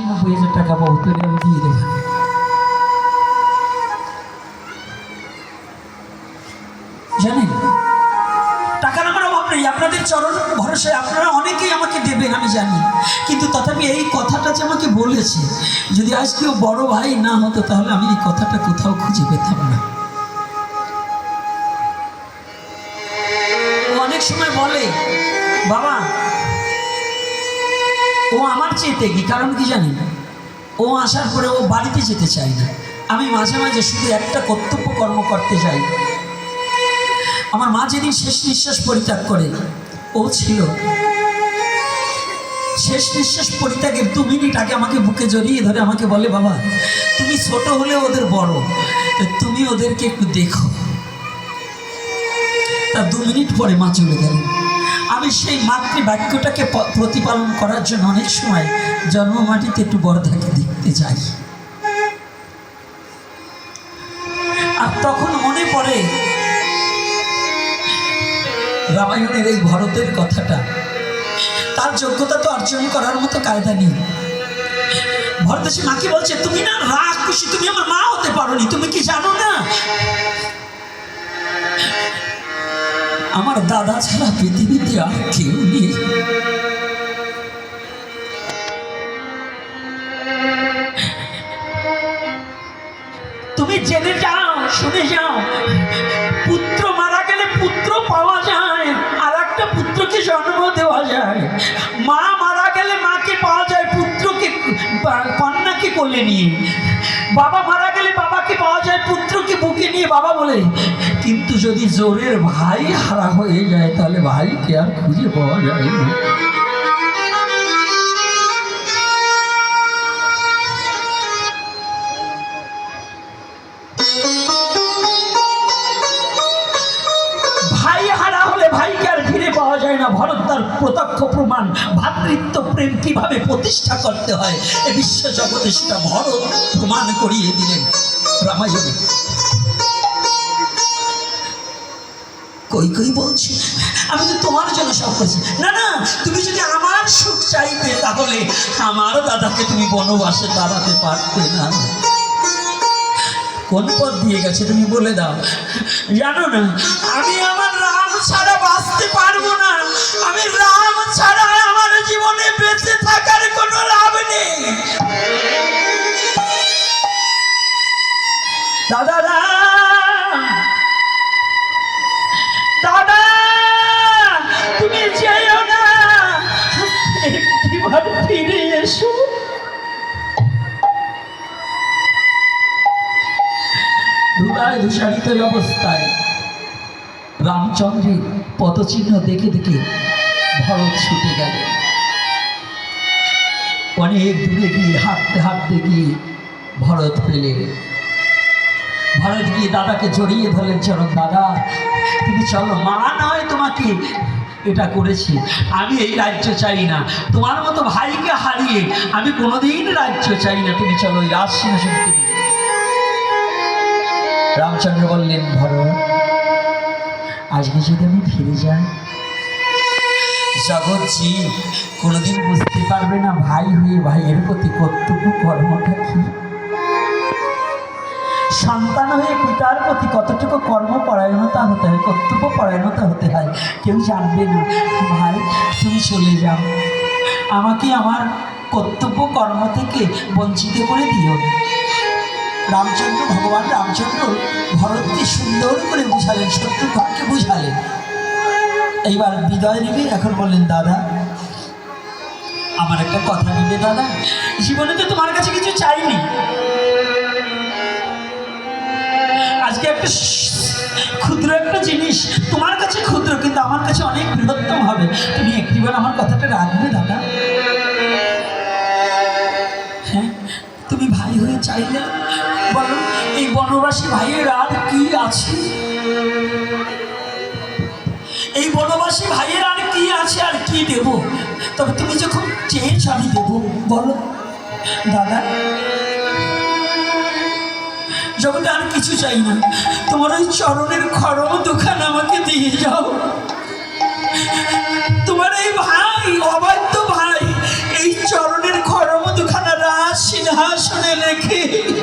90,000 টাকা পাবো, তোরে আমি দিয়ে দেবো। জানেন, টাকার আমার অভাব নেই, আপনাদের চরণ ভরসায় আপনারা অনেকেই আমাকে দেবেন আমি জানি, কিন্তু তথাপি এই কথাটা যে আমাকে বলেছে, যদি আজ কেউ বড় ভাই না হতো তাহলে আমি এই কথাটা কোথাও খুঁজে পেতাম না। অনেক সময় বলে বাবা ও আমার চেয়ে ত্যাগী, কারণ কি জানি না, ও আসার পরে ও বাড়িতে যেতে চায় না। আমি মাঝে মাঝে শুধু একটা কর্তব্য কর্ম করতে যাই। আমার মা যেদিন শেষ নিঃশ্বাস পরিত্যাগ করে, ও ছিল শেষ নিঃশ্বাস পরিত্যাগের 2 মিনিট আগে আমাকে বুকে জড়িয়ে ধরে আমাকে বলে, বাবা তুমি ছোট হলে ওদের বড়, তুমি ওদেরকে একটু দেখো। তার 2 মিনিট পরে মা চলে গেলেন। আমি সেই মাতৃবাক্যটাকে প্রতিপালন করার জন্য অনেক সময় জন্মমাটিতে একটু বড়দাকে দেখতে যাই। আর তখন মনে পড়ে রামায়ণের এই ভরতের কথাটা। তার যোগ্যতা তো অর্জন করার মতো কায়দা নেই। ভরত এসে মাকে বলছে, তুমি না রাগ খুশি, তুমি আমার মা হতে পারোনি, তুমি কি জানো না আমার দাদা ছাড়া পৃথিবীতে আর কেউ নেই। তুমি জেনে যাও, শুনে যাও, পুত্র মারা গেলে পুত্র পাওয়া যায়, আর একটা পুত্রকে জন্ম দেওয়া যায়। মা মারা গেলে মাকে পাওয়া যায়, পুত্রকে কন্যাকে কোলে নিয়ে। বাবা মারা গেলে বাবাকে পাওয়া যায়, পুত্রকে বুকে নিয়ে বাবা বলে। কিন্তু যদি জোরের ভাই হারা হয়ে যায় তাহলে ভাইকে আর খুঁজে পাওয়া যায় না। ভাই হারা হলে ভাইকে আর ফিরে পাওয়া যায় না। ভরত তার প্রত্যক্ষ প্রমাণ, ভ্রাতৃত্ব প্রেম কিভাবে প্রতিষ্ঠা করতে হয় এই বিশ্ব জগতে সেটা ভরত প্রমাণ করিয়ে দিলেন রামায়ণে। কই কই বলছি আমি তো তোমার জন্য সব করছি। না না, তুমি যদি আমার সুখ চাইতে তাহলে আমার দাদাকে তুমি বনবাসে দাঁড়াতে পারতে না। কোন পথ দিয়ে গেছে তুমি বলে দাও। জানো না, আমি আমার রাম ছাড়া বাঁচতে পারবো না। আমি রাম ছাড়া আমার জীবনে বেঁচে থাকার কোনো লাভ নেই। দাদা দাদা, তুমি যেও না, একটিবার ফিরে এসো। ধুলায় ধূসারিত অবস্থায় রামচন্দ্রের পদচিহ্ন দেখে দেখে ভরত ছুটে গেল। অনেক দূরে গিয়ে হাঁটতে হাঁটতে গিয়ে ভরত পেলে। ভরত গিয়ে দাদাকে জড়িয়ে ধরলেন, চলো দাদা তুমি চলো, মা নয় তোমাকে এটা করেছি, আমি এই রাজ্য চাই না। তোমার মতো ভাইকে হারিয়ে আমি কোনোদিন রাজ্য চাই না, তুমি চলো এই রাজসিংহাসন তুমি। রামচন্দ্র বললেন, ভরত আজকে যদি আমি ফিরে যাই, জগৎ জীব কোনোদিন বুঝতে পারবে না ভাই হয়ে ভাইয়ের প্রতি কর্তব্য কর্মটা কি, সন্তান হয়ে পিতার প্রতি কতটুকু কর্মপরায়ণতা হতে হয়, কর্তব্য পরায়ণতা হতে হয়, কেউ জানবে না। ভাই তুমি চলে যাও, আমাকে আমার কর্তব্য কর্ম থেকে বঞ্চিত করে দিও। রামচন্দ্র, ভগবান রামচন্দ্র ভরতকে সুন্দর করে বুঝালেন, শত্রুঘ্নকে বুঝালেন। এইবার বিদায় নেবে। এখন বললেন, দাদা আমার একটা কথা নেবে। দাদা জীবনে তো তোমার কাছে কিছু চাইনি, আজকে একটা ক্ষুদ্র একটা জিনিস তোমার কাছে ক্ষুদ্র, কিন্তু আমার কাছে অনেক বৃহত্তম হবে। তুমি একটিবার আমার কথাটা রাখবে দাদা? হ্যাঁ, তুমি ভাই হয়ে চাইলে বলো, এই বনবাসী ভাইয়ের আর কি আছে? এই বনবাসী ভাইয়ের আর কি আছে, আর কি দেব? তবে তুমি যখন চেয়েছ আমি দেবো, বলো দাদা। জগতে আর কিছু চাই না, তোমার ওই চরণের খড়ম দুখান আমাকে দিয়ে যাও। তোমার এই ভাই, অবাধ্য ভাই, এই চরণের খড়ম দুখানা দেখি